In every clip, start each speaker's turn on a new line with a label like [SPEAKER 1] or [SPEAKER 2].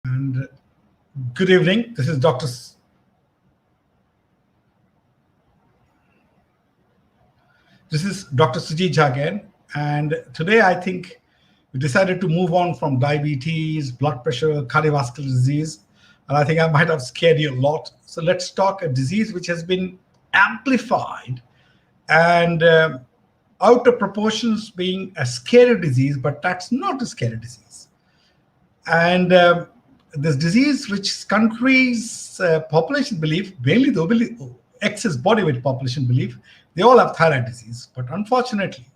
[SPEAKER 1] And good evening. This is Dr. Sujeet Jha again. And today I think we decided to move on from diabetes, blood pressure, cardiovascular disease. And I think I might have scared you a lot. So let's talk a disease which has been amplified and out of proportions being a scary disease, but that's not a scary disease. And this disease, which countries' population believe, mainly though excess body weight population believe, they all have thyroid disease. But unfortunately,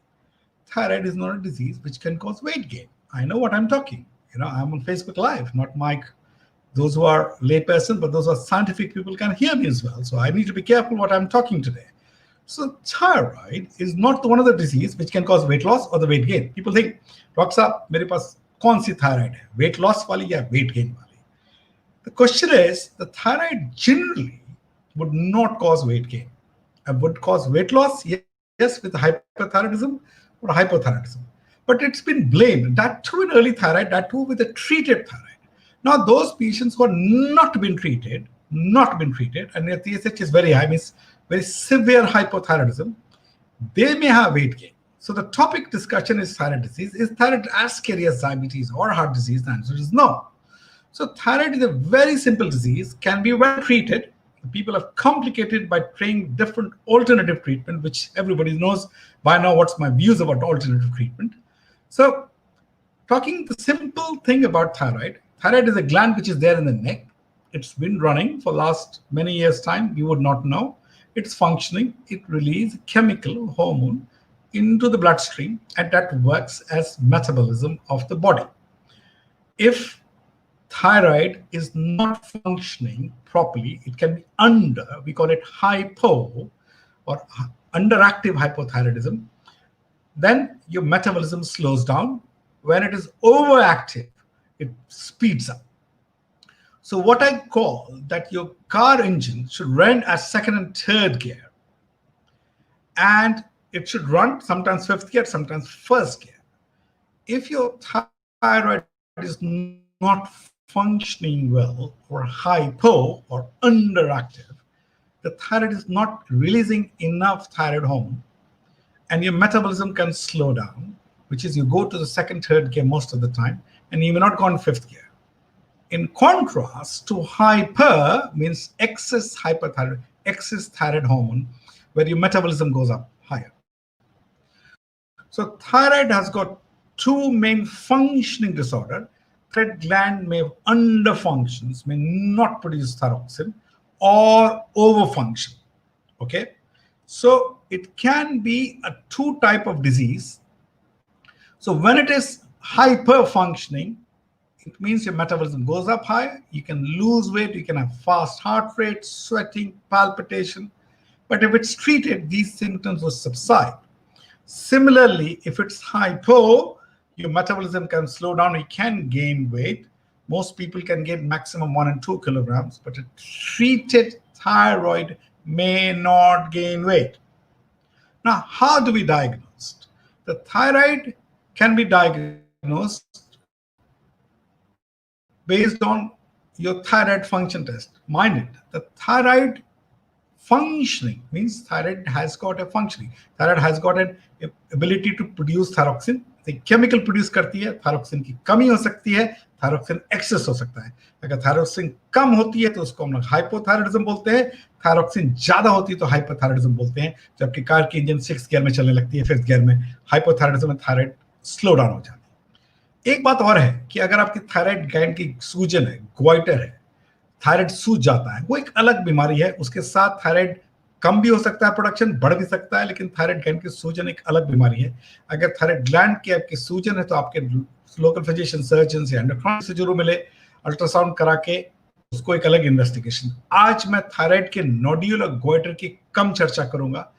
[SPEAKER 1] thyroid is not a disease which can cause weight gain. I know what I'm talking. I'm on Facebook Live, not Mike. Those who are layperson, but those who are scientific people can hear me as well. So I need to be careful what I'm talking today. So thyroid is not one of the disease which can cause weight loss or the weight gain. People think, Doctor साहब मेरे पास कौन सी thyroid है, weight loss वाली या weight gain वाली? The question is, the thyroid generally would not cause weight gain. It would cause weight loss, yes, with hyperthyroidism or hypothyroidism. But it's been blamed, that too in early thyroid, that too with a treated thyroid. Now, those patients who are not been treated, and their TSH is very high, means very severe hypothyroidism, they may have weight gain. So the topic discussion is thyroid disease. Is thyroid as scary as diabetes or heart disease? The answer is no. So thyroid is a very simple disease, can be well treated. People have complicated by trying different alternative treatment, which everybody knows by now what's my views about alternative treatment. So talking the simple thing about thyroid is a gland which is there in the neck. It's been running for last many years' time. You would not know. It's functioning. It releases chemical hormone into the bloodstream, and that works as metabolism of the body. If thyroid is not functioning properly, it can be under, we call it hypo or underactive hypothyroidism, then your metabolism slows down. When it is overactive, it speeds up. So what I call that your car engine should run at second and third gear, and it should run sometimes fifth gear, sometimes first gear. If your thyroid is not functioning well or hypo or underactive, the thyroid is not releasing enough thyroid hormone, and your metabolism can slow down, which is you go to the second, third gear most of the time, and you may not go in fifth gear. In contrast to hyper means excess hyperthyroid, excess thyroid hormone, where your metabolism goes up higher. So thyroid has got two main functioning disorder. Thyroid gland may underfunctions, may not produce thyroxine, or overfunction. Okay, so it can be a two type of disease. So when it is hyperfunctioning, it means your metabolism goes up high, you can lose weight, you can have fast heart rate, sweating, palpitation. But if it's treated, these symptoms will subside. Similarly, if it's hypo, your metabolism can slow down, you can gain weight. Most people can gain maximum 1 and 2 kilograms, but a treated thyroid may not gain weight. Now, how do we diagnose? The thyroid can be diagnosed based on your thyroid function test. Mind it, the thyroid functioning means thyroid has got a functioning. Thyroid has got an ability to produce thyroxine. The chemical produce करती है, thyroxine की कमी हो सकती है, thyroxine excess हो सकता है. अगर thyroxine कम होती है तो उसको हम लोग hypothyroidism बोलते हैं, thyroxine ज्यादा होती है तो hyperthyroidism बोलते हैं. जबकि कार की इंजन 6th गियर में चलने लगती है, 5th गियर में hypothyroidism में thyroid स्लो डाउन हो जाती है. एक बात और है कि अगर आपकी थायराइड ग्लैंड की सूजन है, ग्वाइटर है, थायराइड सूज जाता है, वो एक अलग बीमारी है. उसके साथ थायराइड कम भी हो सकता है, प्रोडक्शन बढ़ भी सकता है, लेकिन थायराइड ग्लैंड की सूजन एक अलग बीमारी है. अगर थायराइड ग्लैंड की आपकी सूजन है तो आपके लोकल फिजिशियन सर्जन से एंडोक्राइनोलॉजिस्ट से जरूर मिले, अल्ट्रासाउंड करा के उसको एक अलग इन्वेस्टिगेशन. आज मैं थायराइड के नोड्यूल और ग्वाइटर की कम चर्चा करूंगा.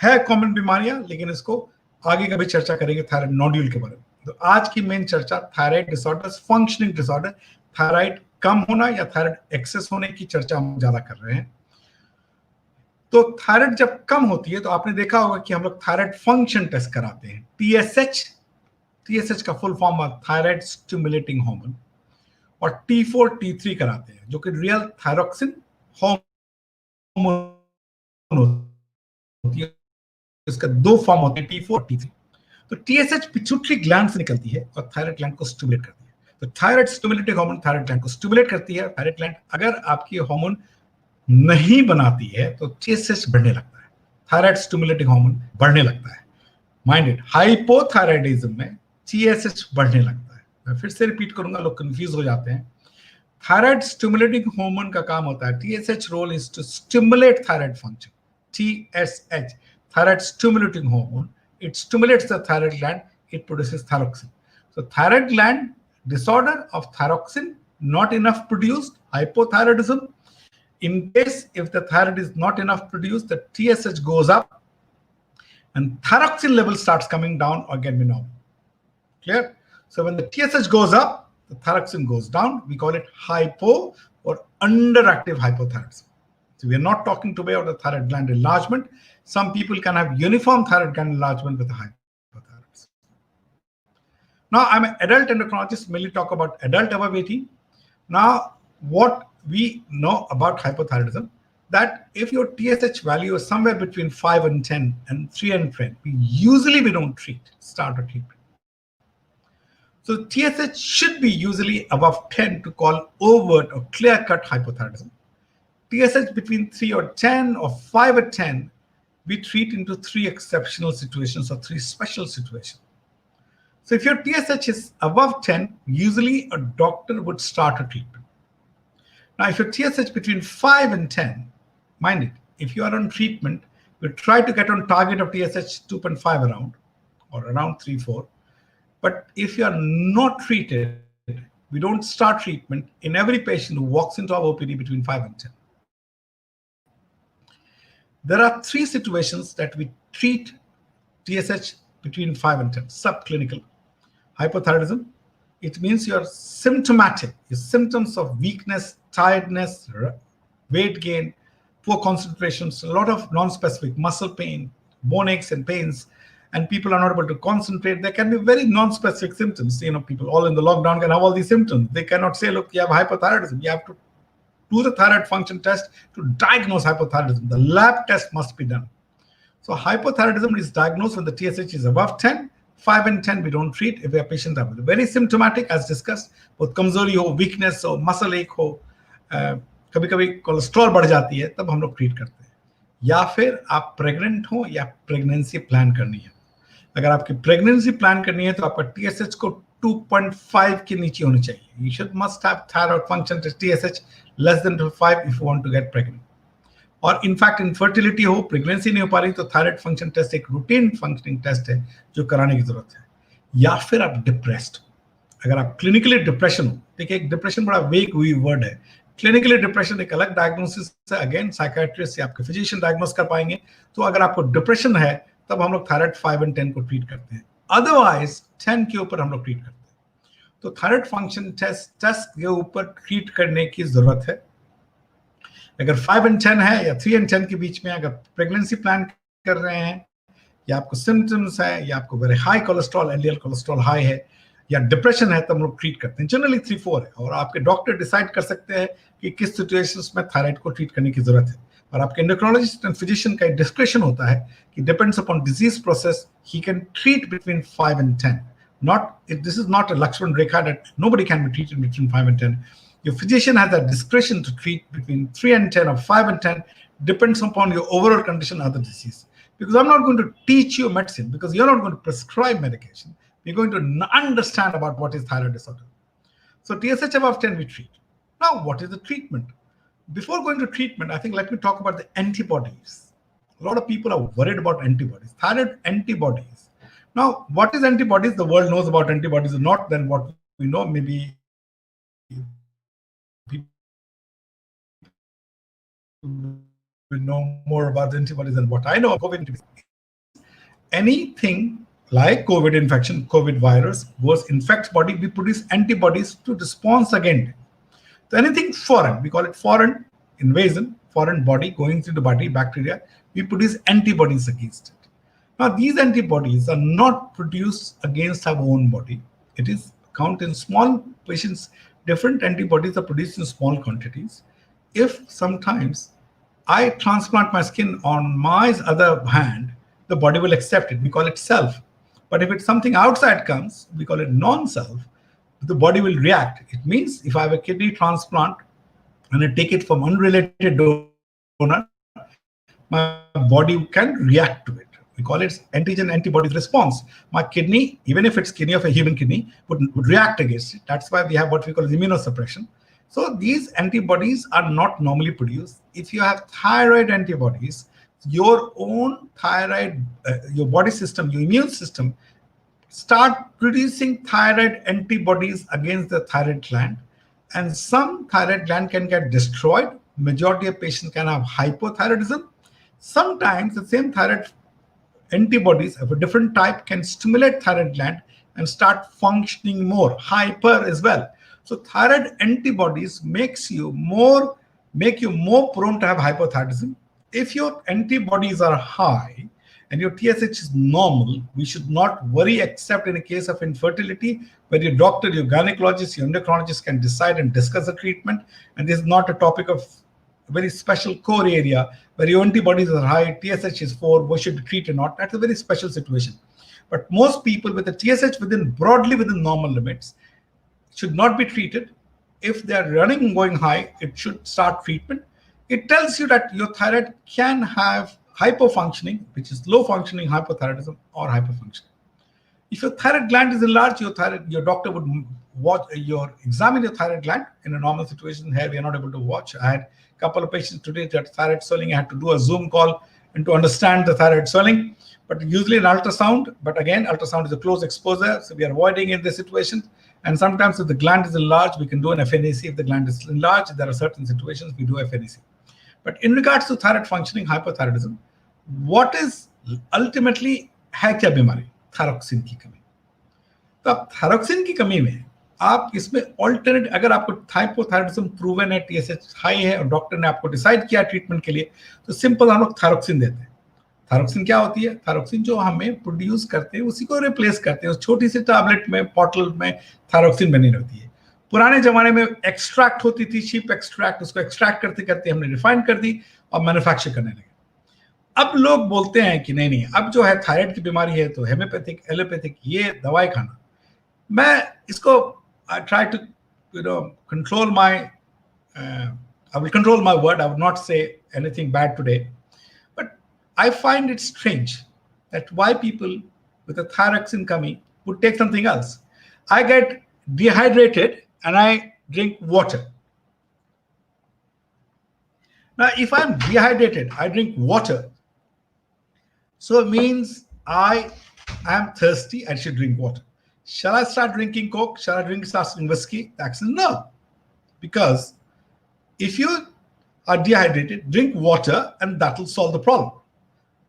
[SPEAKER 1] है कॉमन बीमारियां, लेकिन इसको आगे कभी चर्चा करेंगे थायराइड नोड्यूल के बारे में. तो आज की मेन चर्चा thyroid disorders, functioning disorder, thyroid कम होना या थायराइड एक्सेस होने की चर्चा हम ज्यादा कर रहे हैं. तो थायराइड जब कम होती है तो आपने देखा होगा कि हम लोग थायराइड फंक्शन टेस्ट कराते हैं. टीएसएच का फुल फॉर्म है थायराइड स्टिमुलेटिंग हार्मोन. और T4 T3 कराते हैं, जो कि रियल थायरोक्सिन हार्मोन होती है। इसका दो फॉर्म होते हैं, T4 और T3। तो TSH पिट्यूटरी ग्लैंड से निकलती है और थायराइड ग्लैंड को स्टिमुलेट करती है। तो thyroid stimulating hormone thyroid gland को स्टिमुलेट करती है। थायराइड ग्लैंड अगर आपकी हार्मोन नहीं बनाती है तो TSH बढ़ने लगता है, थायराइड स्टिमुलेटिंग हार्मोन बढ़ने लगता है। माइंड इट, हाइपोथायराइडिज्म में TSH बढ़ने लगता है। मैं फिर से रिपीट करूंगा, लोग कंफ्यूज हो जाते हैं। थायराइड स्टिमुलेटिंग हार्मोन का काम होता है, TSH role is to stimulate thyroid function. TSH, thyroid stimulating hormone, it stimulates the thyroid gland, it produces thyroxine. So thyroid gland disorder of thyroxine not enough produced, hypothyroidism. In case if the thyroid is not enough produced, the TSH goes up and thyroxine level starts coming down or get normal. Clear? So when the TSH goes up, the thyroxine goes down. We call it hypo or underactive hypothyroidism. So we are not talking today about the thyroid gland enlargement. Some people can have uniform thyroid gland enlargement with hypothyroidism. Now, I'm an adult endocrinologist, mainly talk about adult above 18. Now, what we know about hypothyroidism, that if your TSH value is somewhere between 5 and 10 and 3 and 10, we don't start a treatment. So TSH should be usually above 10 to call overt or clear-cut hypothyroidism. TSH between 3 or 10 or 5 or 10, we treat into 3 exceptional situations or 3 special situations. So if your TSH is above 10, usually a doctor would start a treatment. Now, if your TSH between 5 and 10, mind it, if you are on treatment, we try to get on target of TSH 2.5 around or around 3, 4. But if you are not treated, we don't start treatment in every patient who walks into our OPD between 5 and 10. There are 3 situations that we treat TSH between 5 and 10. Subclinical hypothyroidism. It means you are symptomatic. Your symptoms of weakness, tiredness, weight gain, poor concentrations, a lot of non-specific muscle pain, bone aches and pains, and people are not able to concentrate. There can be very non-specific symptoms. People all in the lockdown can have all these symptoms. They cannot say, look, you have hypothyroidism. You have to do the thyroid function test to diagnose hypothyroidism. The lab test must be done. So hypothyroidism is diagnosed when the TSH is above 10. 5 and 10 we don't treat if a patient is very symptomatic, as discussed. बहुत कमजोरी हो, weakness हो, muscle ache हो, कभी-कभी cholesterol बढ़ जाती है, तब हम लोग ट्रीट करते हैं. या फिर आप प्रेग्नेंट हो या प्रेगनेंसी प्लान करनी है. अगर आपकी प्रेगनेंसी प्लान करनी है तो आपका TSH को 2.5 के नीचे होनी चाहिए. You should must have thyroid function test TSH less than 5 if you want to get pregnant. और इनफैक्ट इनफर्टिलिटी हो, प्रेगनेंसी नहीं हो पा रही, तो थायराइड फंक्शन टेस्ट एक रूटीन फंक्शनिंग टेस्ट है जो कराने की जरूरत है. या फिर आप डिप्रेस्ड, अगर आप क्लिनिकली डिप्रेशन हो, देखिए एक डिप्रेशन बड़ा वेग वर्ड है. क्लिनिकली डिप्रेशन एक अलग डायग्नोसिस है, अगेन साइकियाट्रिस्ट या आपके फिजिशियन डायग्नोस कर पाएंगे. तो अगर आपको डिप्रेशन है तब हम लोग थायराइड 5 and 10 को ट्रीट करते हैं. अदरवाइज 10 के ऊपर हम लोग ट्रीट करते हैं. तो थायराइड फंक्शन टेस्ट के ऊपर ट्रीट करने की जरूरत है. अगर 5 and 10 है या 3 and 10 के बीच में, अगर प्रेगनेंसी प्लान कर रहे हैं या आपको सिम्टम्स है या आपको very high cholesterol, LDL cholesterol high है या डिप्रेशन है, तब हम लोग ट्रीट करते हैं. जनरली 3-4 है और आपके डॉक्टर डिसाइड कर सकते हैं कि किस सिचुएशंस में थायराइड को ट्रीट करने की जरूरत है. और आपके एंडोक्रिनोलॉजिस्ट एंड फिजिशियन का डिस्क्रिप्शन होता है कि depends upon disease process, he can treat between 5 and 10. This is not a Lakshman Rekha that nobody can be treated between 5 and 10. Your physician has that discretion to treat between 3 and 10 or 5 and 10, depends upon your overall condition, other disease. Because I'm not going to teach you medicine, because you're not going to prescribe medication. We're going to understand about what is thyroid disorder. So TSH above 10 we treat. Now, what is the treatment? Before going to treatment, I think let me talk about the antibodies. A lot of people are worried about antibodies. Thyroid antibodies. Now, what is antibodies? The world knows about antibodies, not than what we know. Maybe we know more about the antibodies than what I know. COVID, anything like COVID infection, COVID virus goes infects body, we produce antibodies to response against. So anything foreign, we call it foreign invasion, foreign body going into the body, bacteria, we produce antibodies against it. Now these antibodies are not produced against our own body. It is count in small patients different antibodies are produced in small quantities. If sometimes I transplant my skin on my other hand, the body will accept it. We call it self. But if it's something outside comes, we call it non-self. The body will react. It means if I have a kidney transplant and I take it from unrelated donor, my body can react to it. We call it antigen-antibody response. My kidney, even if it's kidney of a human kidney, would react against it. That's why we have what we call immunosuppression. So these antibodies are not normally produced. If you have thyroid antibodies, your own thyroid, your body system, your immune system, start producing thyroid antibodies against the thyroid gland. And some thyroid gland can get destroyed. Majority of patients can have hypothyroidism. Sometimes the same thyroid antibodies of a different type can stimulate thyroid gland and start functioning more, hyper as well. So thyroid antibodies make you more prone to have hypothyroidism. If your antibodies are high and your TSH is normal, we should not worry except in a case of infertility where your doctor, your gynecologist, your endocrinologist can decide and discuss the treatment. And this is not a topic of a very special core area where your antibodies are high, TSH is 4, we should treat or not. That's a very special situation. But most people with the TSH broadly within normal limits should not be treated. If they are running and going high, it should start treatment. It tells you that your thyroid can have hypofunctioning, which is low functioning hypothyroidism or hyperfunctioning. If your thyroid gland is enlarged, your doctor would examine your thyroid gland. In a normal situation here, we are not able to watch. I had a couple of patients today that thyroid swelling. I had to do a Zoom call and to understand the thyroid swelling. But usually an ultrasound, but again, ultrasound is a close exposure, so we are avoiding in this situation. And sometimes if the gland is enlarged, we can do an FNAC. If the gland is enlarged, there are certain situations we do FNAC. But in regards to thyroid functioning, hypothyroidism, what is ultimately है क्या बीमारी? Thyroxine की कमी. तो अब thyroxine की कमी में आप इसमें ऑल्टरनेट, अगर आपको हाइपोथायरॉइडिज्म प्रूवन है, टीएसएच हाई है और डॉक्टर ने आपको डिसाइड किया ट्रीटमेंट के लिए, तो सिंपल हम लोग थायरोक्सिन देते हैं. थायरोक्सिन क्या होती है? थायरोक्सिन जो हमें प्रोड्यूस करते हैं उसी को रिप्लेस करते हैं. उस छोटी सी टैबलेट में, बॉटल में थायरोक्सिन बनी रहती है. पुराने जमाने में एक्सट्रैक्ट होती थी, शीप एक्सट्रैक्ट, उसको एक्सट्रैक्ट करते करते हमने रिफाइन कर दी और मैन्युफैक्चर करने लगे. अब लोग बोलते हैं कि नहीं, अब जो है थायराइड की बीमारी है तो हेमियोपैथिक, एलोपैथिक ये दवाई खाना. मैं इसको I try to control my I will control my word. I would not say anything bad today, but I find it strange that why people with a thyroxine kami would take something else. I get dehydrated and I drink water. Now, if I'm dehydrated, I drink water. So it means I am thirsty, I should drink water. Shall I start drinking Coke? Shall I start drinking whiskey? The answer is no. Because if you are dehydrated, drink water and that will solve the problem.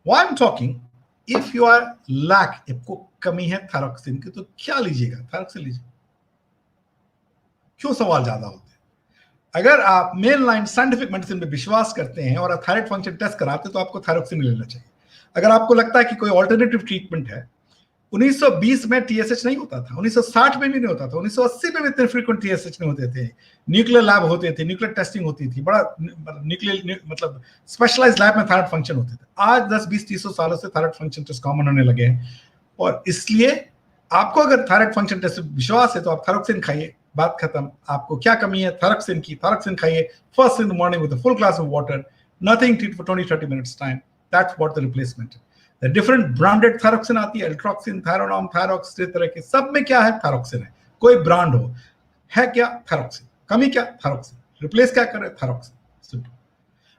[SPEAKER 1] Why I'm talking, if you are lack, आपको कमी है thyroxine की, तो क्या लीजिएगा? Thyroxine लीजिए. क्यों सवाल ज्यादा होते हैं? अगर आप मेन लाइन साइंटिफिक मेडिसिन में विश्वास करते हैं और आप थायराइड फंक्शन टेस्ट कराते हैं तो आपको थायरोक्सिन लेना चाहिए. अगर आपको लगता है कि कोई ऑल्टरनेटिव ट्रीटमेंट है, 1920 में टीएसएच नहीं होता था, 1960 में भी नहीं होता था, 1980 में भी इतने फ्रीक्वेंट टीएसएच नहीं होते थे. न्यूक्लियर लैब होते थे, न्यूक्लियर टेस्टिंग होती थी, बड़ा न्यूक्लियर मतलब स्पेशलाइज्ड लैब में थायराइड फंक्शन होते थे. आज 10-20-30 सालों से थायराइड फंक्शन टेस्ट कॉमन होने लगे हैं और इसलिए आपको अगर थायराइड फंक्शन टेस्ट विश्वास है तो आप थायरोक्सिन खाइए, बात खत्म. आपको क्या कमी है? थायरोक्सिन की. थायरोक्सिन खाइए first in the morning with a full glass of water, nothing tit for 20-30 minutes time. That's what the replacement. The different branded thyroxine आती है, अल्ट्रोक्सिन, थायरोनॉम, थायरोक्स, इस तरह के सब में क्या है? थायरोक्सिन है. कोई ब्रांड हो है क्या? थायरोक्सिन. कमी क्या? थायरोक्सिन. रिप्लेस क्या करे? थायरोक्सिन. सिंपल.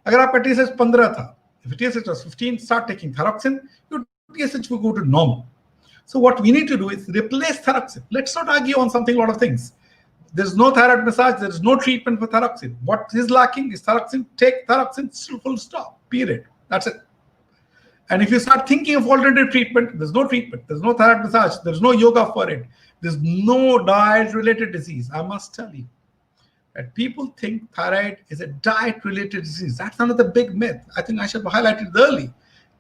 [SPEAKER 1] अगर आपका TSH 15 था, if TSH was 15, start taking thyroxine, your TSH will go to normal. So what we need to do is replace thyroxine. Let's not argue on something, a lot of things. There's no thyroid massage, there is no treatment for thyroxine. What is lacking is thyroxine. Take thyroxine, full stop, period. That's it. And if you start thinking of alternative treatment, there's no treatment, there's no thyroid massage, there's no yoga for it, there's no diet-related disease. I must tell you that people think thyroid is a diet-related disease. That's another big myth. I think I should highlight it early.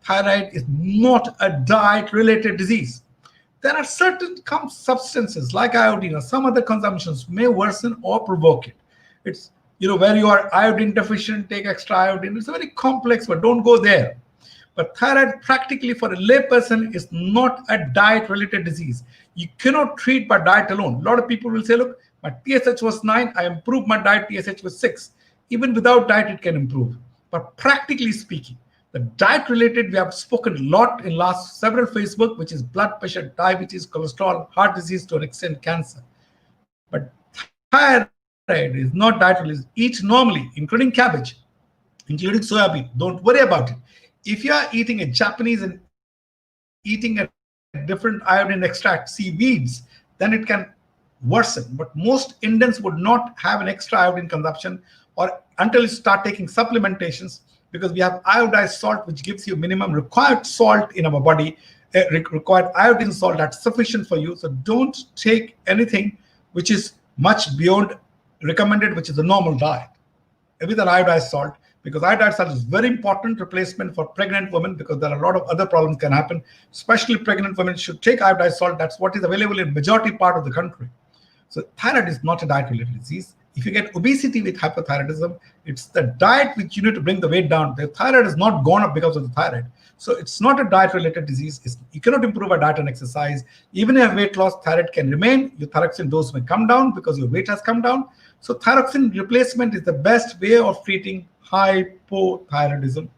[SPEAKER 1] Thyroid is not a diet-related disease. There are certain substances like iodine or some other consumptions may worsen or provoke it. It's, where you are iodine deficient, take extra iodine. It's a very complex, but don't go there. But thyroid, practically for a layperson, is not a diet-related disease. You cannot treat by diet alone. A lot of people will say, look, my TSH was 9, I improved my diet, TSH was 6. Even without diet, it can improve. But practically speaking, the diet-related, we have spoken a lot in last several Facebook, which is blood pressure, diabetes, cholesterol, heart disease, to an extent, cancer. But thyroid is not diet-related. Eat normally, including cabbage, including soya bean. Don't worry about it. If you are eating a Japanese and eating a different iodine extract, seaweeds, then it can worsen. But most Indians would not have an extra iodine consumption or until you start taking supplementations, because we have iodized salt, which gives you minimum required salt in our body, required iodine salt that's sufficient for you. So don't take anything which is much beyond recommended, which is a normal diet with an iodized salt, because iodized salt is very important replacement for pregnant women, because there are a lot of other problems can happen. Especially pregnant women should take iodized salt. That's what is available in majority part of the country. So thyroid is not a diet-related disease. If you get obesity with hypothyroidism, it's the diet which you need to bring the weight down. The thyroid has not gone up because of the thyroid. So it's not a diet-related disease. You cannot improve a diet and exercise. Even if you have weight loss, thyroid can remain. Your thyroxine dose may come down because your weight has come down. So thyroxine replacement is the best way of treating hypothyroidism.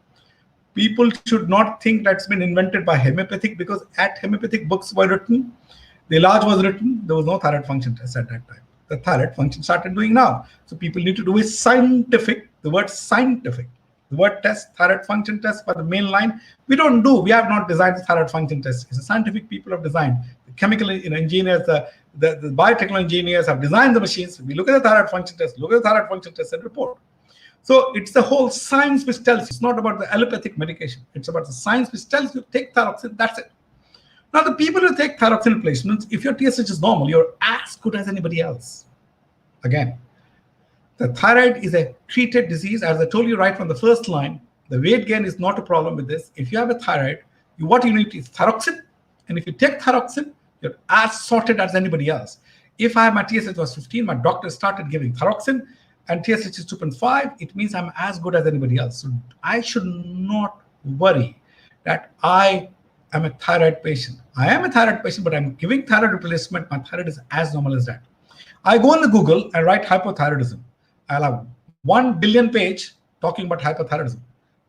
[SPEAKER 1] People should not think that's been invented by homeopathic, because at homeopathic books were written, the Ilaj was written, there was no thyroid function test at that time. The thyroid function started doing now. So people need to do a scientific, the word scientific, the word test, thyroid function test for the main line. We don't do, we have not designed the thyroid function test. It's a scientific people have designed. The chemical engineers, the biotechnology engineers have designed the machines. We look at the thyroid function test, and report. So it's the whole science which tells you. It's not about the allopathic medication. It's about the science which tells you take thyroxine, that's it. Now, the people who take thyroxine replacements, if your TSH is normal, you're as good as anybody else. Again, the thyroid is a treated disease. As I told you right from the first line, the weight gain is not a problem with this. If you have a thyroid, what you need is thyroxine. And if you take thyroxine, you're as sorted as anybody else. If my TSH was 15, my doctor started giving thyroxine, and TSH is 2.5, it means I'm as good as anybody else. So I should not worry that I am a thyroid patient. I am a thyroid patient, but I'm giving thyroid replacement. My thyroid is as normal as that. I go on the Google and write hypothyroidism. I'll have 1 billion page talking about hypothyroidism,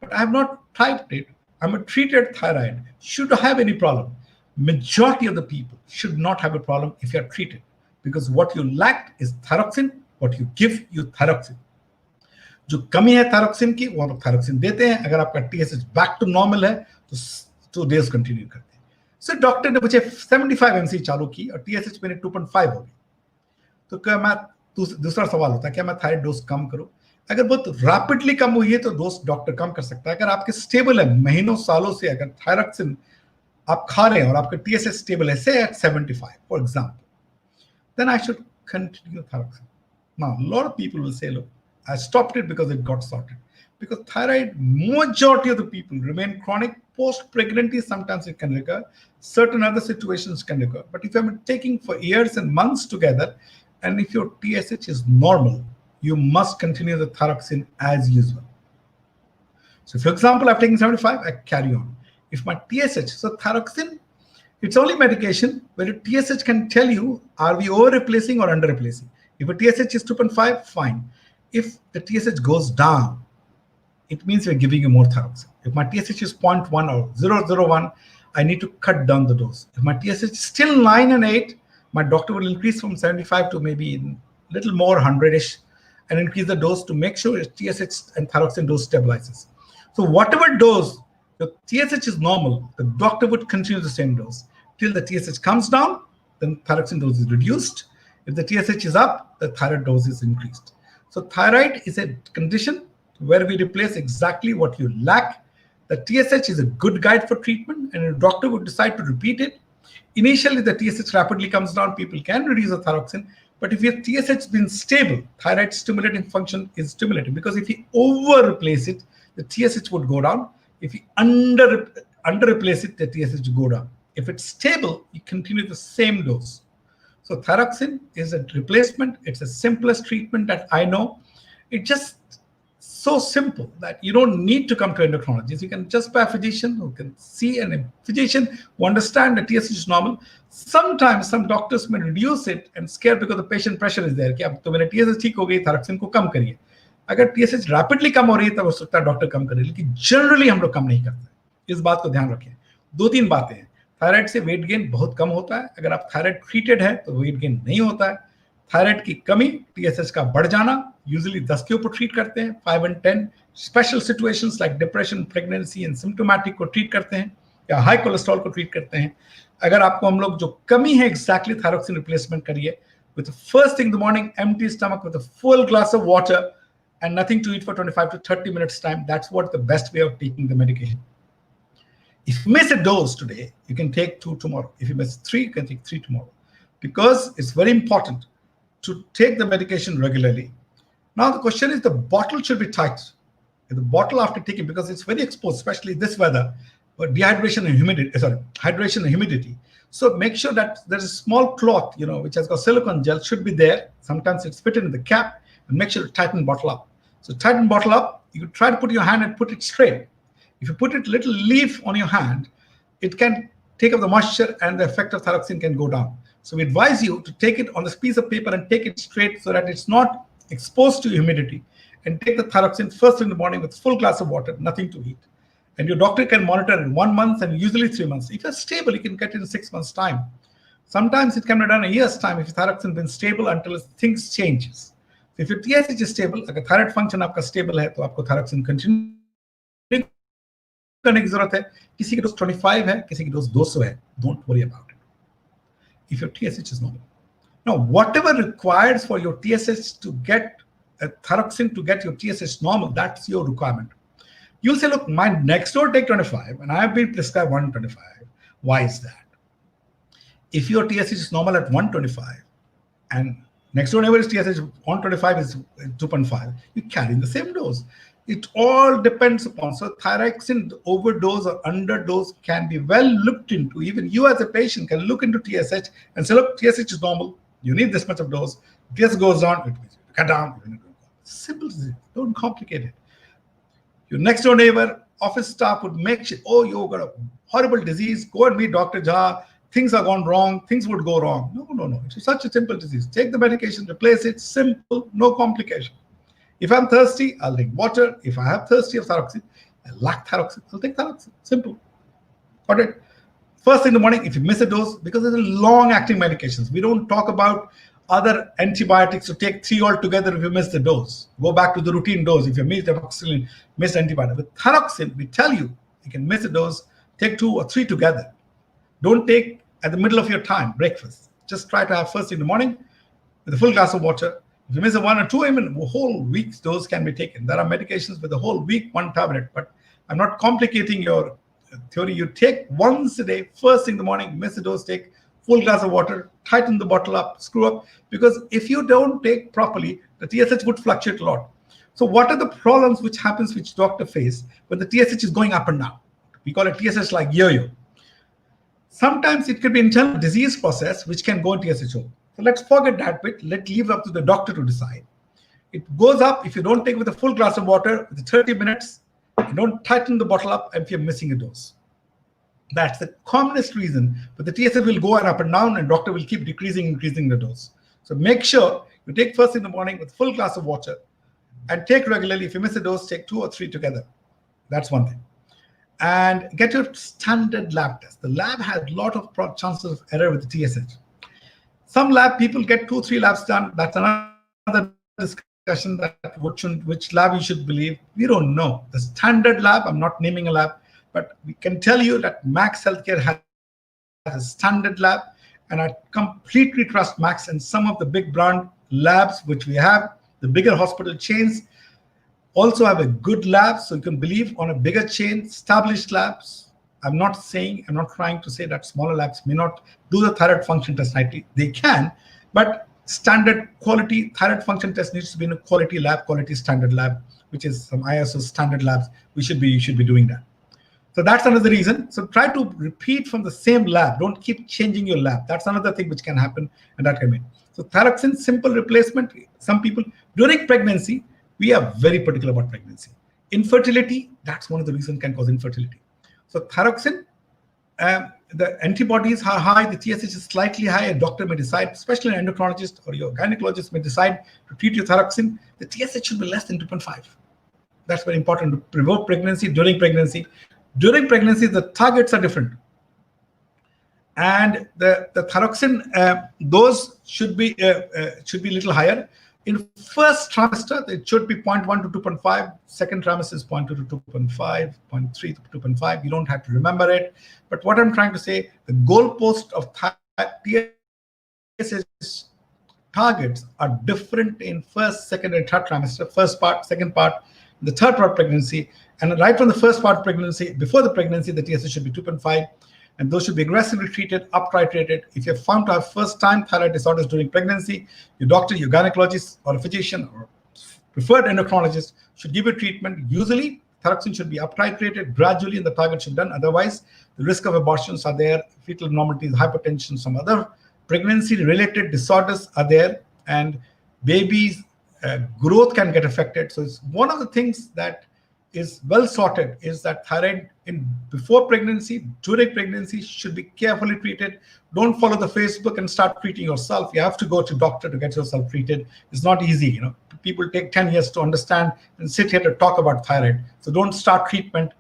[SPEAKER 1] but I have not typed it. I'm a treated thyroid. Should I have any problem? Majority of the people should not have a problem if you are treated, because what you lack is thyroxine. What you give, you thyroxine. जो कमी है thyroxine की, वो आप thyroxine देते हैं. अगर आपका TSH बैक टू नॉर्मल है तो डेज कंटिन्यू करते हैं. सो डॉक्टर ने मुझे 75 mc चालू की और TSH मेरे 2.5 हो गई. तो क्या मैं दूसरा सवाल होता है, क्या मैं थायराइड डोज कम करूं? अगर बहुत रैपिडली कम हुई है तो डोज डॉक्टर कम कर सकता है. अगर आपके स्टेबल है, महीनों सालों से अगर थायरोक्सिन आप खा रहे हैं और आपका TSH स्टेबल है, से at 75 for example, then I should continue thyroxine. Now, a lot of people will say, look, I stopped it because it got sorted. Because thyroid, majority of the people remain chronic. Post-pregnancy, sometimes it can recur. Certain other situations can recur. But if you've been taking for years and months together, and if your TSH is normal, you must continue the thyroxine as usual. So, for example, I've taken 75, I carry on. If my TSH, so thyroxine, it's only medication where a TSH can tell you, are we over-replacing or under-replacing? If a TSH is 2.5, fine. If the TSH goes down, it means we're giving you more thyroxine. If my TSH is 0.1 or 0.001, I need to cut down the dose. If my TSH is still 9 and 8, my doctor will increase from 75 to maybe a little more, 100-ish, and increase the dose to make sure TSH and thyroxine dose stabilizes. So whatever dose, the TSH is normal, the doctor would continue the same dose. Till the TSH comes down, then thyroxine dose is reduced. If the TSH is up, the thyroid dose is increased. So thyroid is a condition where we replace exactly what you lack. The TSH is a good guide for treatment, and a doctor would decide to repeat it. Initially, the TSH rapidly comes down. People can reduce the thyroxine. But if your TSH has been stable, thyroid stimulating function is stimulated. Because if you over-replace it, the TSH would go down. If you under-replace it, the TSH would go down. If it's stable, you continue the same dose. So thyroxine is a replacement. It's the simplest treatment that I know. It's just so simple that you don't need to come to endocrinologist. You can just buy a physician who can see, and a physician who understand that TSH is normal. Sometimes some doctors may reduce it and scared because the patient pressure is there कि अब तो मेरा TSH ठीक हो गई, thyroxine को कम करिए. अगर TSH rapidly कम हो रही है तब हो सकता है डॉक्टर कम करे, लेकिन जनरली हम लोग कम नहीं करते. इस बात को ध्यान रखें. 2-3 बातें हैं. थायराइड से वेट गेन बहुत कम होता है. अगर आप थायराइड ट्रीटेड है तो वेट गेन नहीं होता है. थायराइड की कमी, TSH का बढ़ जाना, यूजुअली 10 के ऊपर ट्रीट करते हैं. 5 and 10 special situations like depression, pregnancy and symptomatic को ट्रीट करते हैं, या हाई कोलेस्ट्रॉल को ट्रीट करते हैं. अगर आपको हम लोग जो कमी है एग्जैक्टली थायरोक्सिन रिप्लेसमेंट करिए. With first thing in the morning, empty stomach with a full glass of water and nothing to eat for 25 to 30 minutes time. That's what the best way of taking the medication. If you miss a dose today, you can take 2 tomorrow. If you miss 3, you can take 3 tomorrow. Because it's very important to take the medication regularly. Now the question is, the bottle should be tight. The bottle after taking, because it's very exposed, especially this weather, dehydration and humidity, hydration and humidity. So make sure that there's a small cloth, which has got silicone gel, should be there. Sometimes it's fitted in the cap. And make sure to tighten bottle up. So tighten bottle up, you try to put your hand and put it straight. If you put it little leaf on your hand, it can take up the moisture and the effect of thyroxine can go down. So we advise you to take it on this piece of paper and take it straight so that it's not exposed to humidity. And take the thyroxine first in the morning with full glass of water, nothing to eat. And your doctor can monitor in 1 month and usually 3 months. If you're stable, you can get it in 6 months' time. Sometimes it can be done in a year's time if your thyroxine has been stable until things changes. If your TSH is stable, अगर thyroid function आपका stable है तो आपको thyroxine continue करने की जरूरत है. किसी की डोज 25 है, किसी की डोज 200 है. Don't worry about it. If your TSH is normal. Now, whatever requires for your TSH to get a thyroxine to get your TSH normal, that's your requirement. You'll say, look, my next door take 25 and I have been prescribed 125. Why is that? If your TSH is normal at 125 and next door neighbor is TSH 125 is 2.5, you carry in the same dose. It all depends upon. So thyroxine overdose or underdose can be well looked into. Even you as a patient can look into TSH and say, look, TSH is normal. You need this much of dose. TSH goes down, it means you cut down. Simple, don't complicate it. Your next door neighbor, office staff would make sure, oh, you've got a horrible disease, go and meet Dr. Jha. Things are gone wrong, things would go wrong. No. It's such a simple disease. Take the medication, replace it, simple, no complication. If I'm thirsty, I'll drink water. If I have thirsty of thyroxine, I lack thyroxine, I'll take thyroxine. Simple. Got it? First thing in the morning, if you miss a dose, because there's long-acting medications, we don't talk about other antibiotics to take 3 altogether if you miss the dose. Go back to the routine dose if you miss amoxicillin, miss antibiotic. With thyroxine, we tell you can miss a dose, take 2 or 3 together. Don't take at the middle of your time, breakfast. Just try to have first in the morning with a full glass of water. If you miss a 1 or 2, even a whole week's dose can be taken. There are medications with a whole week, 1 tablet, but I'm not complicating your theory. You take once a day, first in the morning, miss a dose, take full glass of water, tighten the bottle up, screw up, because if you don't take properly, the TSH would fluctuate a lot. So what are the problems which happens, which doctor face when the TSH is going up and down? We call it TSH like yo-yo. Sometimes it could be internal disease process which can go into TSHO. So let's forget that bit. Let's leave it up to the doctor to decide. It goes up if you don't take with a full glass of water with 30 minutes, you don't tighten the bottle up if you're missing a dose. That's the commonest reason, but the TSH will go up and down and doctor will keep increasing the dose. So make sure you take first in the morning with full glass of water and take regularly. If you miss a dose, take 2 or 3 together. That's one thing. And get your standard lab test. The lab has a lot of chances of error with the TSH. Some lab people get 2 or 3 labs done. That's another discussion, that which lab you should believe. We don't know. The standard lab, I'm not naming a lab, but we can tell you that Max Healthcare has a standard lab, and I completely trust Max and some of the big brand labs which we have. The bigger hospital chains also have a good lab, so you can believe on a bigger chain, established labs. I'm not trying to say that smaller labs may not do the thyroid function test nightly. They can, but standard quality thyroid function test needs to be in a quality lab, quality standard lab, which is some ISO standard labs. You should be doing that. So that's another reason. So try to repeat from the same lab. Don't keep changing your lab. That's another thing which can happen, and that can be. So thyroxine, simple replacement. Some people during pregnancy, we are very particular about pregnancy. Infertility, that's one of the reasons can cause infertility. So thyroxine, the antibodies are high, the TSH is slightly high. A doctor may decide, especially an endocrinologist or your gynecologist may decide to treat your thyroxine. The TSH should be less than 2.5. That's very important to provoke pregnancy. During pregnancy, the targets are different, and the thyroxine, those should be a little higher. In first trimester, it should be 0.1 to 2.5. Second trimester is 0.2 to 2.5, 0.3 to 2.5. You don't have to remember it. But what I'm trying to say, the goalpost of TSH targets are different in first, second, and third trimester. First part, second part, the third part pregnancy. And right from the first part pregnancy, before the pregnancy, the TSH should be 2.5. And those should be aggressively treated, up-titrated. If you're found to have first-time thyroid disorders during pregnancy, your doctor, your gynecologist, or a physician, or preferred endocrinologist should give you treatment. Usually, thyroxine should be up-titrated gradually, and the target should be done. Otherwise, the risk of abortions are there, fetal abnormalities, hypertension, some other pregnancy-related disorders are there, and babies' growth can get affected. So it's one of the things that is well sorted is that thyroid before pregnancy, during pregnancy should be carefully treated. Don't follow the Facebook and start treating yourself. You have to go to doctor to get yourself treated. It's not easy, People take 10 years to understand and sit here to talk about thyroid. So don't start treatment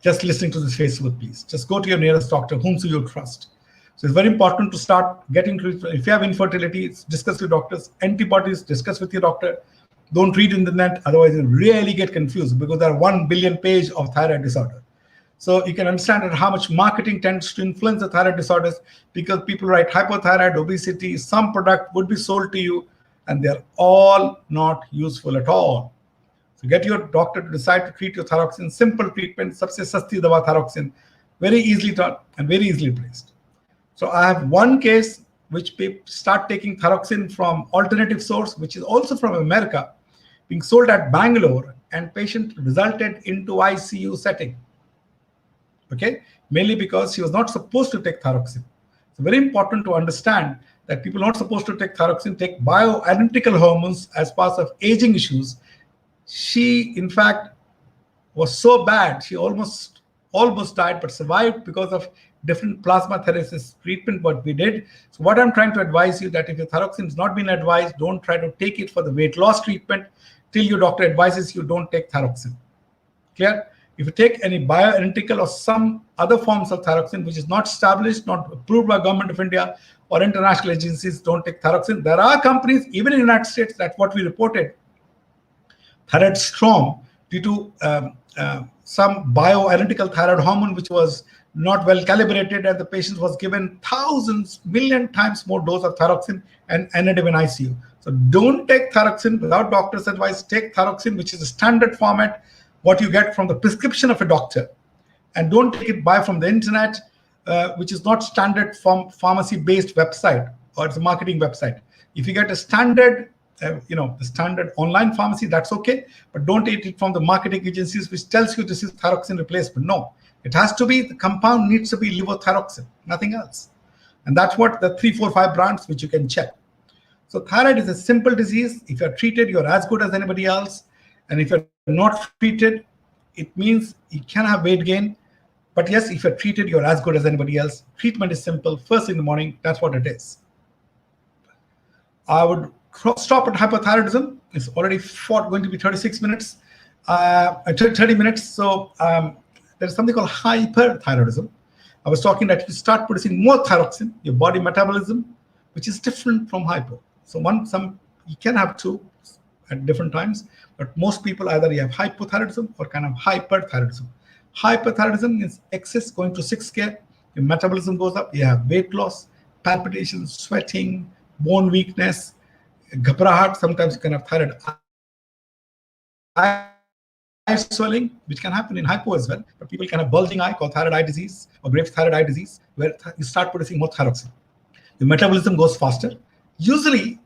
[SPEAKER 1] just listening to this Facebook, please. Just go to your nearest doctor, whom you trust. So it's very important to start getting treatment. If you have infertility, discuss with doctors. Antibodies, discuss with your doctor. Don't read in the net, otherwise you really get confused because there are 1 billion pages of thyroid disorder. So you can understand that how much marketing tends to influence the thyroid disorders, because people write hypothyroid, obesity, some product would be sold to you, and they're all not useful at all. So get your doctor to decide to treat your thyroxine. Simple treatment, sabse sasti dawa thyroxine, very easily done and very easily placed. So I have one case which people start taking thyroxine from alternative source, which is also from America, being sold at Bangalore, and patient resulted into ICU setting. Okay, mainly because she was not supposed to take thyroxine. It's very important to understand that people are not supposed to take thyroxine, take bioidentical hormones as part of aging issues. She, in fact, was so bad, she almost died, but survived because of different plasma pheresis treatment what we did. So what I'm trying to advise you that if your thyroxine has not been advised, don't try to take it for the weight loss treatment till your doctor advises you. Don't take thyroxine. Clear? If you take any bioidentical or some other forms of thyroxine which is not established, not approved by government of India or international agencies, don't take thyroxine. There are companies, even in the United States, that what we reported, thyroid storm, due to some bioidentical thyroid hormone which was not well calibrated, and the patient was given thousands, million times more dose of thyroxine and ended up in ICU. So don't take thyroxine without doctor's advice. Take thyroxine, which is a standard format, what you get from the prescription of a doctor, and don't take it buy from the internet, which is not standard from pharmacy-based website, or it's a marketing website. If you get a standard, the standard online pharmacy, that's okay, but don't take it from the marketing agencies which tells you this is thyroxine replacement. No. It has to be, the compound needs to be levothyroxine, nothing else. And that's what the 3, 4, 5 brands which you can check. So thyroid is a simple disease. If you're treated, you're as good as anybody else. And if you're not treated, it means you can have weight gain. But yes, if you're treated, you're as good as anybody else. Treatment is simple. First in the morning, that's what it is. I would stop at hypothyroidism. It's already going to be 36 minutes, 30 minutes. So there's something called hyperthyroidism. I was talking that you start producing more thyroxine, your body metabolism, which is different from hypo. So you can have two at different times, but most people either you have hypothyroidism or kind of hyperthyroidism. Hyperthyroidism is excess going to 6K, your metabolism goes up, you have weight loss, palpitations, sweating, bone weakness, ghabrahat, sometimes you can have thyroid eye swelling, which can happen in hypo as well, but people can have bulging eye called thyroid eye disease or Graves' thyroid eye disease, where you start producing more thyroxine. The metabolism goes faster. Usually,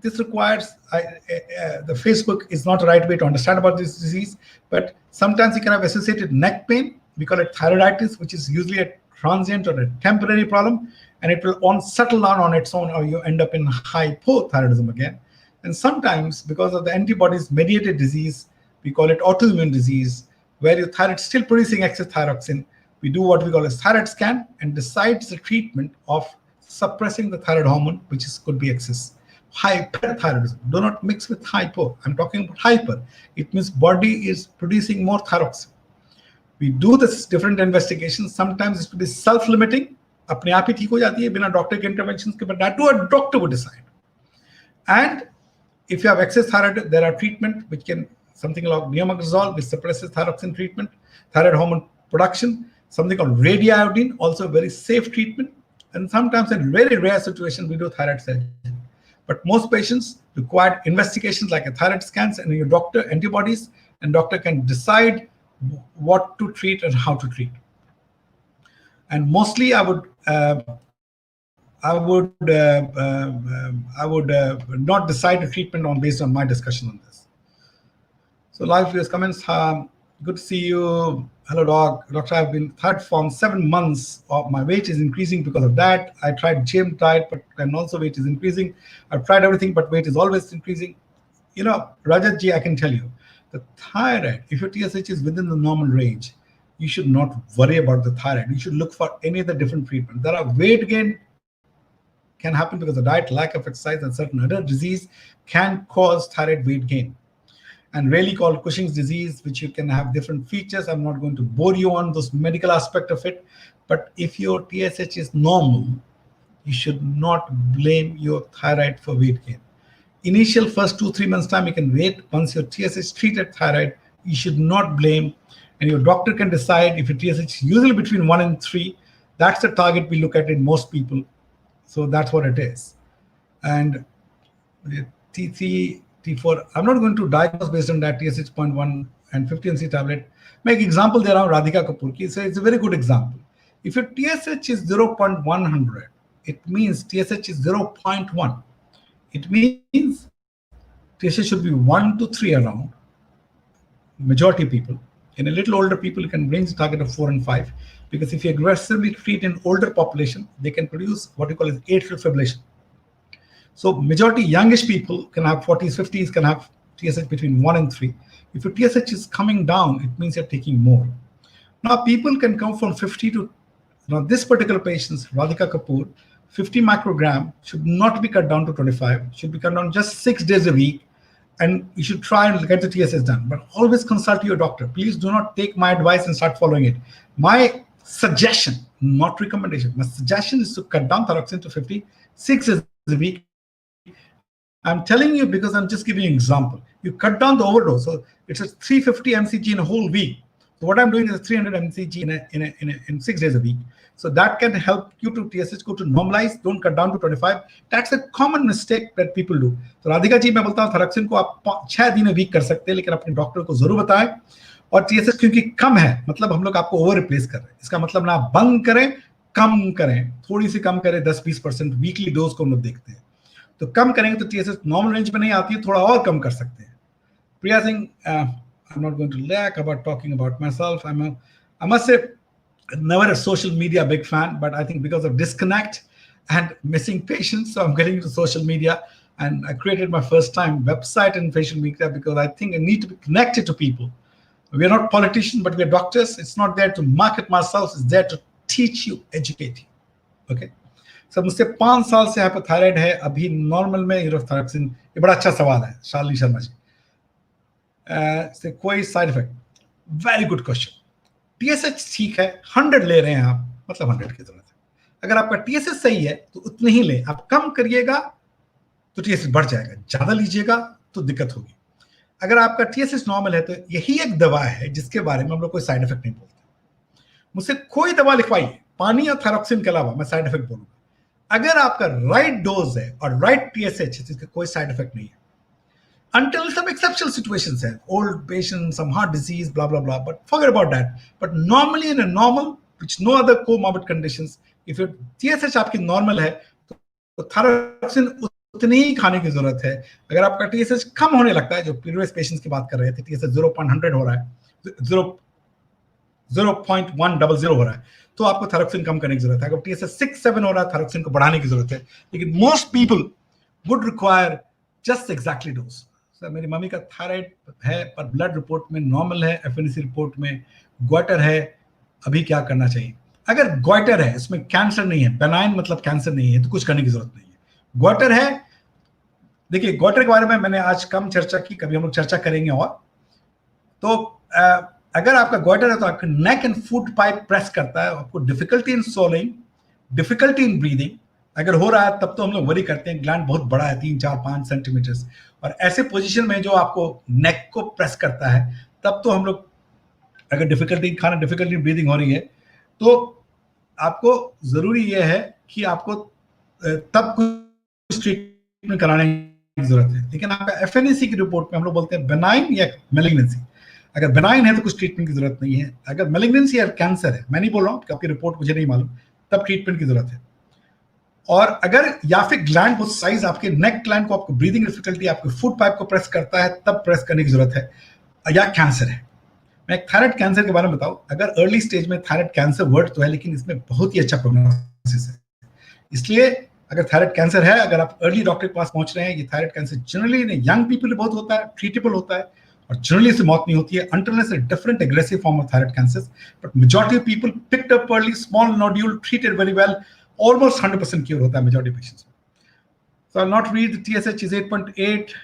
[SPEAKER 1] this requires, the Facebook is not the right way to understand about this disease, but sometimes you can have associated neck pain we call it thyroiditis, which is usually a transient or a temporary problem, and it will settle down on its own, or you end up in hypothyroidism again. And sometimes, because of the antibodies mediated disease, we call it autoimmune disease, where your thyroid is still producing excess thyroxine. We do what we call a thyroid scan and decides the treatment of suppressing the thyroid hormone, which could be excess. Hyperthyroidism. Do not mix with hypo. I'm talking about hyper. It means body is producing more thyroxine. We do this different investigations. Sometimes it will be self-limiting. अपने आप ही ठीक हो जाती है बिना doctor के intervention के, but that too a doctor would decide. And if you have excess thyroid, there are treatment which can something like neomagazole, which suppresses thyroxine treatment, thyroid hormone production. Something called radiiodine, also a very safe treatment. And sometimes in very rare situations, we do thyroid surgery. But most patients require investigations like a thyroid scans and your doctor antibodies, and doctor can decide what to treat and how to treat. And mostly, I would not decide a treatment based on my discussion on this. So live viewers comments. Good to see you. Hello, doc. Doctor, I've been thyroid for 7 months. My weight is increasing because of that. I tried gym diet, but and also weight is increasing. I've tried everything, but weight is always increasing. You know, Rajat ji, I can tell you, the thyroid, if your TSH is within the normal range, you should not worry about the thyroid. You should look for any other different treatment. There are weight gain can happen because of diet, lack of exercise, and certain other disease can cause thyroid weight gain. And really called Cushing's disease, which you can have different features. I'm not going to bore you on those medical aspect of it. But if your TSH is normal, you should not blame your thyroid for weight gain. Initial first 2-3 months time, you can wait. Once your TSH treated thyroid, you should not blame. And your doctor can decide if your TSH is usually between 1 and 3. That's the target we look at in most people. So that's what it is. And T3, T4, I'm not going to diagnose based on that TSH 0.1 and 50 tablet. Make example there are Radhika Kapoor ki. So it's a very good example. If your TSH is 0.100, it means TSH is 0.1. It means TSH should be 1 to 3 around. Majority of people. In a little older people, you can range the target of 4 and 5. Because if you aggressively treat an older population, they can produce what you call as atrial fibrillation. So majority youngish people can have 40s, 50s, can have TSH between 1 and 3. If your TSH is coming down, it means you're taking more. Now people can come from 50 to, now this particular patient's, Radhika Kapoor, 50 microgram should not be cut down to 25, should be cut down just 6 days a week. And you should try and get the TSH done. But always consult your doctor. Please do not take my advice and start following it. My suggestion, not recommendation, my suggestion is to cut down thyroxine to 50, 6 days a week. I'm telling you because I'm just giving you an example. You cut down the overdose. So it's a 350 mcg in a whole week. So what I'm doing is 300 mcg in 6 days a week. So that can help you to TSH go to normalize. Don't cut down to 25. That's a common mistake that people do. So Radhika ji, मैं बोलता हूँ thyroxine को आप 6 दिन a week कर सकते हैं, लेकिन अपने डॉक्टर को जरूर बताएं. और TSH क्योंकि कम है, मतलब हम लोग आपको ओवर रिप्लेस कर रहे हैं. इसका मतलब ना बंद करें, कम करें, थोड़ी सी कम करें, 10-20% वीकली डोज को हम लोग देखते हैं. तो कम करेंगे तो TSH नॉर्मल रेंज में नहीं आती है, थोड़ा और कम कर सकते हैं. Priya Singh, I'm not going to lack about talking about myself. I must say, never a social media big fan, but I think because of disconnect and missing patience, so I'm getting into social media, and I created my first time website in social media because I think I need to be connected to people. We're not politicians, but we're doctors. It's not there to market myself. It's there to teach you, educate you. Okay. So मुझसे 5 साल से hypothyroid है, अभी normal में यूरोथायरॉक्सिन. ये बड़ा अच्छा सवाल है शालिनी शर्मा जी. से कोई side effect? Very good question. TSH ठीक है, 100 ले रहे हैं आप, मतलब 100 की जरूरत है. अगर आपका TSH सही है तो उतने ही ले. आप कम करिएगा तो TSH बढ़ जाएगा, ज्यादा लीजिएगा तो दिक्कत होगी. अगर आपका TSH नॉर्मल है तो यही एक दवा है जिसके बारे में हम लोग कोई साइड इफेक्ट नहीं बोलते. मुझसे कोई दवा लिखवाइए पानी या थायरॉक्सिन के अलावा, मैं साइड इफेक्ट बोलूंगा. अगर आपका राइट डोज है और राइट TSH है, इसका कोई साइड इफेक्ट नहीं है. Until some exceptional situations have old patients, some heart disease, blah, blah, blah, but forget about that. But normally in a normal, which no other comorbid conditions, if your TSH आपकी normal है, तो thyroxine उतनी ही खाने की जरूरत है. अगर आपका TSH कम होने लगता है, जो previous patients की बात कर रहे थे, TSH 0.100 हो रहा है, 0.100 हो रहा है तो आपको थायरोक्सिन कम करने की जरूरत है। अगर TSH 6-7 हो रहा है थायरोक्सिन को बढ़ाने की जरूरत है। लेकिन most people would require just exactly dose. Sir मेरी मम्मी का थायराइड है पर ब्लड रिपोर्ट में नॉर्मल है, FNC रिपोर्ट में ग्वाइटर है, अभी क्या करना चाहिए? अगर ग्वाइटर है, इसमें कैंसर नहीं है, बेनाइन मतलब कैंसर नहीं है, तो कुछ करने की जरूरत नहीं है। ग्वाइटर है, देखिए ग्वाइटर के बारे में मैंने आज कम चर्चा की, कभी हम लोग चर्चा करेंगे। और तो अगर आपका ग्वाइटर है तो आपका neck and foot pipe press करता है, आपको difficulty in soling, difficulty in breathing अगर हो रहा है तब तो हम लोग वरी करते हैं, ग्लैंड बहुत बड़ा है 3-4-5 सेंटीमीटर, और ऐसे पोजीशन में जो आपको नेक को प्रेस करता है तब तो हम लोग, अगर डिफिकल्टी खाना, डिफिकल्टी ब्रीदिंग हो रही है तो आपको जरूरी यह है कि आपको तब कुछ ट्रीटमेंट कराने की जरूरत है। लेकिन आपका FNAC की रिपोर्ट में हम लोग बोलते हैं बेनाइन या मैलिग्नेंसी। अगर बेनाइन है तो कुछ ट्रीटमेंट की जरूरत नहीं है, अगर मैलिग्नेंसी या कैंसर है, मैं नहीं बोल रहा हूं कि आपकी रिपोर्ट मुझे नहीं मालूम, तब ट्रीटमेंट की जरूरत है। और अगर या फिर ग्लैंड बहुत साइज, आपके नेक ग्लैंड को, आपको ब्रीदिंग डिफिकल्टी, आपके फुट पाइप को प्रेस करता है, तब प्रेस करने की जरूरत है, या कैंसर है। मैं एक थायराइड कैंसर के बारे में बताऊं, अगर अर्ली स्टेज में थायराइड कैंसर वर्ड तो है, लेकिन इसमें बहुत ही अच्छा प्रोग्नोसिस है। इसलिए अगर थायराइड कैंसर है, अगर आप अर्ली डॉक्टर के पास पहुंच रहे हैं, ये thyroid cancer generally young people में बहुत होता है, ट्रीटेबल होता है, और जनरली इससे मौत नहीं होती है until a different aggressive form of thyroid cancers, but majority of people picked up early, small nodule, treated very well, almost 100% cure होता है majority patients। So I'll not read, the TSH is 8.8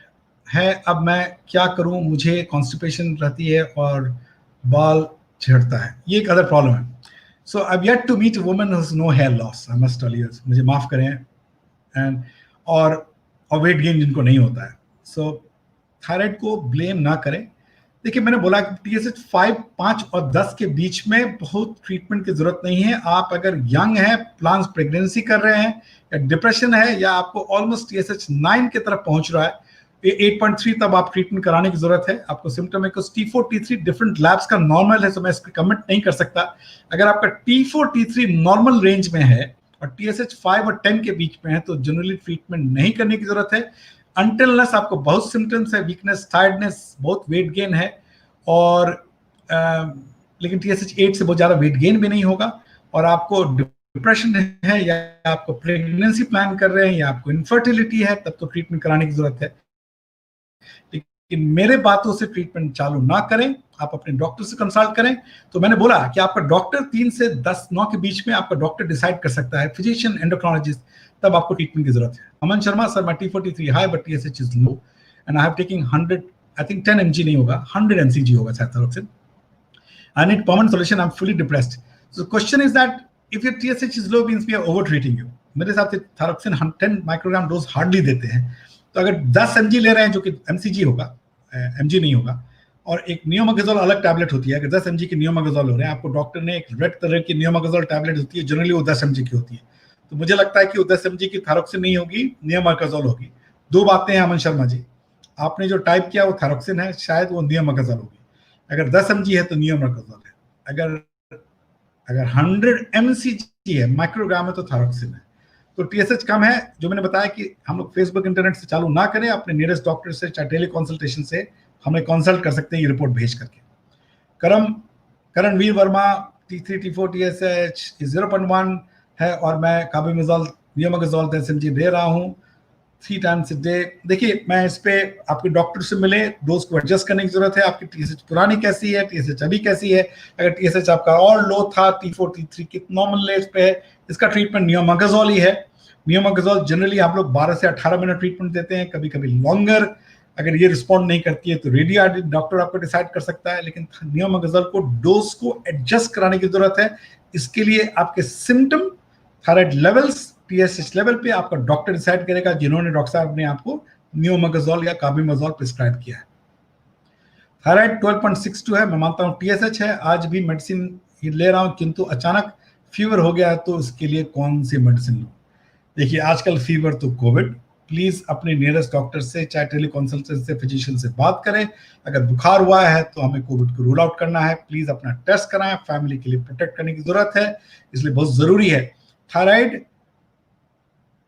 [SPEAKER 1] है। अब मैं क्या करूं, मुझे constipation रहती है और बाल झड़ता है, ये एक अदर प्रॉब्लम है। So I've yet to meet a woman who has no hair loss, I must tell you, मुझे माफ करें, एंड और वेट गेन जिनको नहीं होता है। सो थायराइड को ब्लेम ना करें। देखिए मैंने बोला कि TSH 5 और 10 के बीच में बहुत ट्रीटमेंट की जरूरत नहीं है। आप अगर यंग हैं, प्लान्स प्रेगनेंसी कर रहे हैं, या डिप्रेशन है, या आपको ऑलमोस्ट TSH 9 की तरफ पहुंच रहा है, 8.3, तब आप ट्रीटमेंट कराने की जरूरत है। आपको सिम्टम है, T4 T3 डिफरेंट लैब्स का नॉर्मल है, तो मैं इसको कमेंट नहीं कर सकता। अगर आपका T4 T3 नॉर्मल रेंज में है और TSH 5 और 10 के बीच में है, तो जनरली ट्रीटमेंट नहीं करने की जरूरत है, अनटिलनेस आपको बहुत सिम्टम्स है, वीकनेस, टायर्डनेस, बहुत वेट गेन है, और लेकिन TSH 8 से बहुत ज्यादा वेट गेन भी नहीं होगा, और आपको डिप्रेशन है, या आपको प्रेगनेंसी प्लान कर रहे हैं, या आपको इनफर्टिलिटी है, तब तो ट्रीटमेंट कराने की जरूरत है। लेकिन मेरे बातों से ट्रीटमेंट चालू ना करें, आप अपने डॉक्टर से कंसल्ट करें। तो मैंने बोला कि आपका डॉक्टर 3 से 10-9 के बीच में आपका डॉक्टर डिसाइड कर सकता है, फिजिशियन, एंडोक्राइनोलॉजिस्ट, तब आपको ट्रीटमेंट की जरूरत है। अमन शर्मा सर, मैं T4 T3 high but TSH is low and I have taking 100, I think 10 mg नहीं होगा, 100 mcg होगा शायद thyroxine. I need permanent solution, I am fully depressed. So question is that if your TSH is low means we are over treating you. मेरे हिसाब से thyroxine 10 microgram dose hardly देते हैं। तो अगर 10 mg ले रहे हैं, जो कि mcg होगा, mg नहीं होगा, और एक नियोमागोजोल अलग टैबलेट होती है, अगर 10 mg की नियोमागोजोल हो रहे हैं, आपको डॉक्टर ने एक रेड कलर की नियोमागोजोल टैबलेट होती है, जनरली वो 10 mg की होती है, तो मुझे लगता है कि वो 10 mg की थायरोक्सिन नहीं होगी, नियोमागोजोल होगी। दो बातें हैं अमन शर्मा जी, आपने जो टाइप किया वो थायरोक्सिन है, शायद वो नियोमागोजोल होगी। अगर 10 mg है तो नियोमागोजोल है, अगर 100 mcg है, माइक्रोग्राम है, तो थायरोक्सिन है। तो TSH कम है, जो मैंने बताया कि हम लोग फेसबुक, इंटरनेट से चालू ना करें, अपने नियरेस्ट डॉक्टर से, चाहे टेलीकंसल्टेशन से हमें कंसल्ट कर सकते हैं, ये रिपोर्ट भेज करके। Karanvir Verma T3 T4 TSH 0.1 है, और मैं कार्बेमोजोल, नियोमागोजोल 10 mg दे रहा हूँ 3 times a day। देखिए मैं इस पे आपके डॉक्टर से मिले, डोज को एडजस्ट करने की जरूरत है। आपकी TSH पुरानी कैसी है, TSH अभी कैसी है, अगर TSH आपका और लो था, T4 T3 की नॉर्मल लेवल पे है, इसका ट्रीटमेंट नियोमागोजोल ही है। नियोमागोजोल जनरली आप लोग 12 से 18 मिनट ट्रीटमेंट देते हैं, कभी कभी लॉन्गर। अगर ये रिस्पॉन्ड नहीं करती है तो रेडियोलॉजी डॉक्टर आपको डिसाइड कर सकता है, लेकिन नियोमागोजोल को डोज को एडजस्ट कराने की जरूरत है। इसके लिए आपके symptom, thyroid levels, TSH level पे आपका डॉक्टर डिसाइड करेगा, जिन्होंने डॉक्टर साहब ने आपको नियोमागोजोल या कार्बेमोजोल प्रिस्क्राइब किया है। थायराइड 12.62 है, मैं मानता हूं TSH है, आज भी मेडिसिन ले रहा हूं, किंतु अचानक फीवर हो गया है, तो इसके लिए कौन सी मेडिसिन लूं? देखिए आजकल फीवर तो कोविड, प्लीज अपने नियरेस्ट डॉक्टर से, चाहे टेलीकंसल्टेशन से, फिजिशियन से बात करें। अगर बुखार हुआ है तो हमें कोविड को रूल आउट करना है, प्लीज अपना टेस्ट कराएं, फैमिली के लिए प्रोटेक्ट करने की जरूरत है, इसलिए बहुत जरूरी है। थायराइड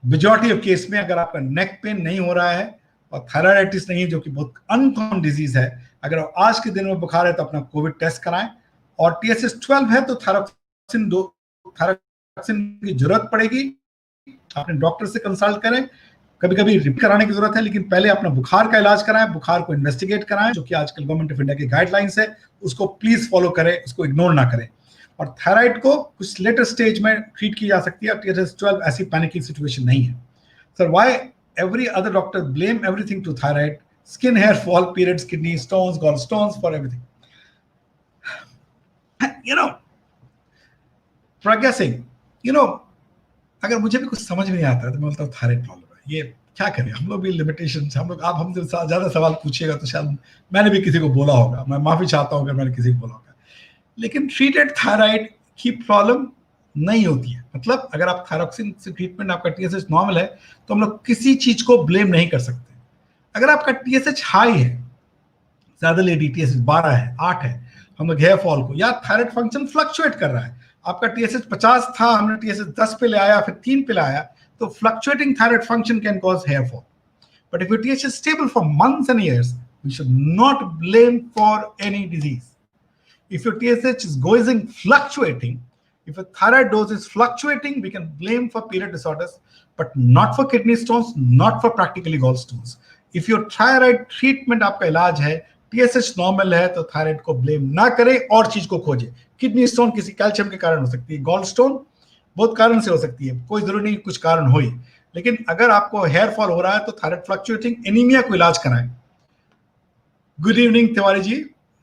[SPEAKER 1] मेजॉरिटी ऑफ केस में अगर आपका नेक पेन नहीं हो रहा है और थायराइडाइटिस नहीं है, जो कि बहुत अनकॉमन डिजीज है, अगर आज के दिन में बुखार है तो अपना कोविड टेस्ट कराएं, और TSH12 है तो थायरोक्सिन की जरूरत पड़ेगी, अपने डॉक्टर से कंसल्ट करें। कभी कभी रिपीट कराने की जरूरत है, लेकिन पहले अपना बुखार का इलाज कराएं, बुखार को इन्वेस्टिगेट कराएं, जो कि आजकल गवर्नमेंट ऑफ इंडिया की गाइडलाइंस है, उसको प्लीज फॉलो करें, उसको इग्नोर ना करें। और थायराइड को कुछ लेटर स्टेज में ट्रीट की जा सकती है, TSH12 ऐसी पैनिकिंग सिचुएशन नहीं है। Sir, why every other doctor blame everything to thyroid? Skin, hair fall, periods, kidney stones, gall stones, for everything. Pragya Singh, अगर मुझे भी कुछ समझ में नहीं आता तो मैं बोलता हूँ थायराइड प्रॉब्लम है, ये क्या करें, हम लोग भी लिमिटेशन, हम लोग, आप हमसे ज्यादा सवाल पूछिएगा तो शायद मैंने भी किसी को बोला होगा, मैं माफी चाहता हूँ अगर मैंने किसी को बोला होगा। लेकिन ट्रीटेड थायराइड की प्रॉब्लम नहीं होती है। मतलब अगर आप थायरोक्सिन से ट्रीटमेंट, आपका TSH नॉर्मल है, तो हम लोग किसी चीज को ब्लेम नहीं कर सकते। अगर आपका TSH हाई है, ज्यादा लेडी TSH 12 है, 8 है, हम लोग हेयर फॉल को, या थायराइड फंक्शन फ्लक्चुएट कर रहा है, आपका TSH 50 था, हमने TSH 10 पे ले आया, फिर 3 पे लाया, तो fluctuating thyroid function can cause hair fall. But if your TSH is stable for months and years, we should not blame for any disease. If your TSH is going fluctuating, if your thyroid dose is fluctuating, we can blame for period disorders, but not for kidney stones, not for practically gallstones. If your thyroid treatment आपका इलाज है, TSH normal है, तो thyroid को blame ना करें और चीज को खोजें। किडनी स्टोन किसी कैल्शियम के कारण हो सकती है, गॉल स्टोन बहुत कारण से हो सकती है, कोई जरूरी नहीं कुछ कारण हो ही, लेकिन अगर आपको हेयर फॉल हो रहा है तो थायराइड फ्लक्चुएटिंग एनीमिया को इलाज कराएं। Good evening Tiwari ji.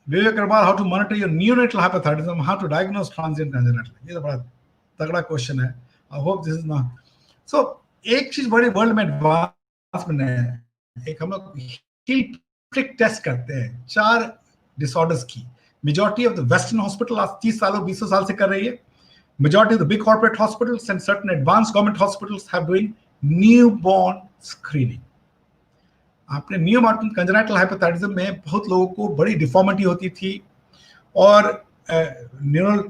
[SPEAKER 1] Vivek Agrawal, how to monitor your neonatal hypothyroidism, how to diagnose transient congenital. ये तो बड़ा तगड़ा क्वेश्चन है। I hope this is not so. एक चीज बड़ी वर्ल्ड में एडवांसमेंट है, एक हम लोग हिल प्रिक टेस्ट करते हैं 4 डिसऑर्डर्स की। Majority of the western hospital आज 30 सालों 20 साल से कर रही है। Majority of the big corporate hospitals and certain advanced government hospitals have doing newborn screening. आपने न्यूमॉर्टन कंजेनिटल हाइपोथायराइडिज्म में बहुत लोगों को बड़ी डिफॉर्मिटी होती थी और न्यूरल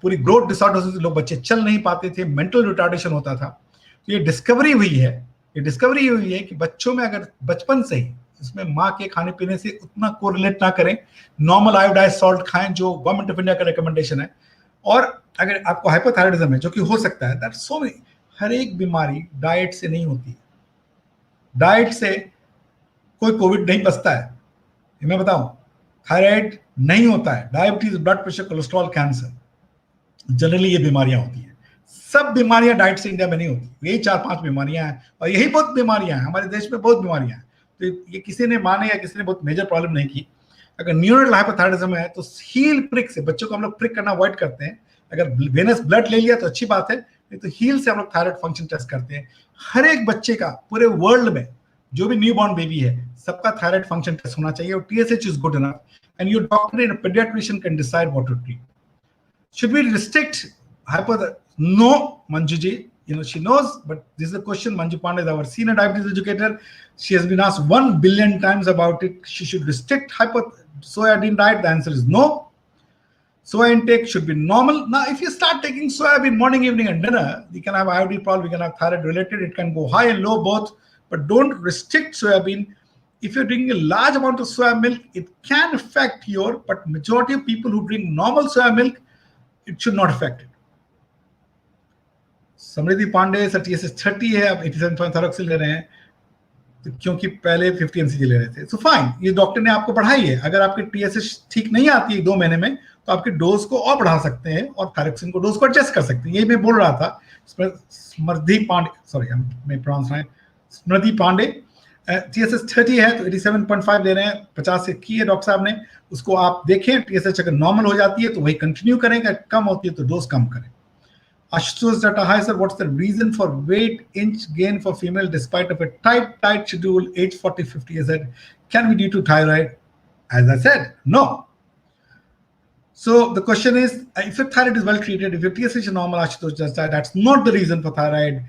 [SPEAKER 1] पूरी ग्रोथ डिसऑर्डर से लोग, बच्चे चल नहीं पाते थे, मेंटल रिटार्डेशन होता था। तो ये डिस्कवरी हुई है कि बच्चों में अगर बचपन से ही इसमें माँ के खाने पीने से उतना कोरिलेट ना करें, नॉर्मल आयोडाइज सॉल्ट खाएं जो गवर्नमेंट ऑफ इंडिया का रिकमेंडेशन है। और अगर आपको हाइपोथायराइडिज्म है, जो कि हो सकता है, दैट सो मेनी, हर एक बीमारी डाइट से नहीं होती है। डाइट से कोई कोविड नहीं बचता है, मैं बताऊं, थायराइड नहीं होता है, diabetes, blood pressure, cholesterol, cancer, generally ये बीमारियां होती हैं। सब बीमारियां डाइट से इंडिया में नहीं होती, यही 4-5 बीमारियां हैं, और यही बहुत बीमारियां हैं हमारे देश में, बहुत बीमारियां हैं। तो ये किसी ने माने या किसी ने बहुत मेजर प्रॉब्लम नहीं की। अगर न्यूरल हाइपोथायराइडिज्म है तो हील प्रिक से, बच्चों को हम लोग प्रिक करना अवॉइड करते हैं। अगर वेनस ब्लड ले लिया तो अच्छी बात है, नहीं तो हील से हम लोग थायराइड फंक्शन टेस्ट करते हैं। हर एक बच्चे का पूरे वर्ल्ड में जो भी न्यूबॉर्न बेबी है, सबका थायराइड फंक्शन टेस्ट होना चाहिए, और TSH is good enough, and your doctor and paediatrician can decide what to treat. Should we restrict No, Manju ji. She knows, but this is a question. Manju Pandey is our senior diabetes educator. She has been asked 1 billion times about it. She should restrict soybean diet. The answer is no. Soya intake should be normal. Now, if you start taking soybean morning, evening, and dinner, you can have iodine problem, you can have thyroid related. It can go high and low both, but don't restrict soybean. If you're drinking a large amount of soya milk, it can affect but majority of people who drink normal soya milk, it should not affect it. Samriddhi Pandey, sir TSH 30 है, अब 87 thyroxine ले रहे हैं, तो क्योंकि पहले 50 mcg ले रहे थे। सो फाइन, ये डॉक्टर ने आपको बढ़ाई है। अगर आपकी TSH ठीक नहीं आती है 2 महीने में, तो आपके डोज को और बढ़ा सकते हैं और थायरोक्सिन को डोज को एडजस्ट कर सकते हैं। यही मैं बोल रहा था। स्मृति पांडे, सॉरी मैं प्रोनाउंस रहा है, स्मृति पांडे, TSH 30 है तो 87.5 ले रहे हैं, 50 से की है डॉक्टर साहब ने, उसको आप देखें। TSH अगर नॉर्मल हो जाती है तो वही कंटिन्यू करें, कम होती है तो डोज कम करें। Ashutosh Data, hi sir, what's the reason for weight inch gain for female despite of a tight schedule, age 40-50? Is that can be due to thyroid? As I said, no. So the question is, if your thyroid is well treated, if your TSH is normal, Ashutosh Data, that's not the reason for thyroid.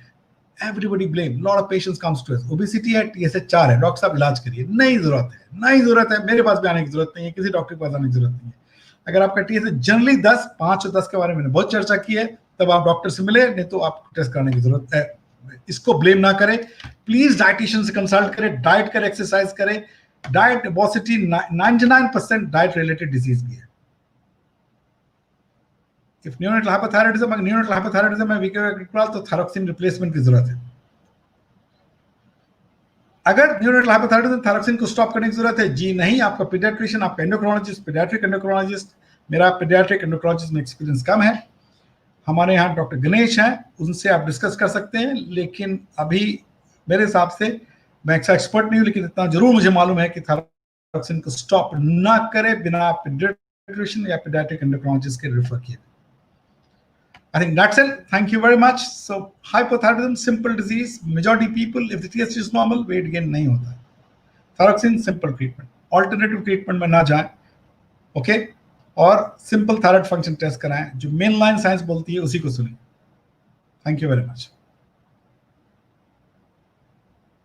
[SPEAKER 1] Everybody blame. A lot of patients comes to us. Obesity है, TSH 4 है, doctor साहब इलाज करिए। नहीं जरूरत है, मेरे पास भी आने की जरूरत नहीं है, किसी डॉक्टर के पास आने की जरूरत नहीं है। अगर आपका TSH जनरली 10, 5 और 10 के बारे में बहुत चर्चा की है, तब आप डॉक्टर से मिले, नहीं तो आपको टेस्ट कराने की जरूरत है। इसको ब्लेम ना करें, प्लीज डाइटिशियन से कंसल्ट करें, डाइट करें, एक्सरसाइज करें। Diet, obesity 99% diet related disease भी है। इफ न्यूरोनेटल हाइपोथायराइडिज्म है वीकर तो थायरोक्सिन रिप्लेसमेंट की जरूरत है। अगर न्यूरोनेटल हाइपोथायराइडिज्म थायरोक्सिन को स्टॉप करने की जरूरत है, जी नहीं, आपका पीडियाट्रिशियन, आपका एंडोक्रोलॉजिस्ट, पीडियाट्रिक एंडोक्रोलॉजिस्ट, मेरा पीडियाट्रिक एंडोक्रोलॉजिस्ट में एक्सपीरियंस कम है, हमारे यहाँ डॉक्टर गणेश हैं, उनसे आप डिस्कस कर सकते हैं। लेकिन अभी मेरे हिसाब से, मैं एक्सपर्ट नहीं हूँ, लेकिन इतना जरूर मुझे मालूम है कि थायरोक्सिन को स्टॉप ना करे बिना पीडियाट्रिशियन या पीडियाट्रिक एंडोक्रोलॉजिस्ट के रेफर किए। I think that's it. Thank you very much. So hypothyroidism, simple disease. Majority people, if the TSH is normal, weight gain नहीं होता है. Thyroxine, simple treatment. Alternative treatment में ना जाएं, okay? और simple thyroid function test कराएं. जो mainline science बोलती है उसी को सुनिए. Thank you very much.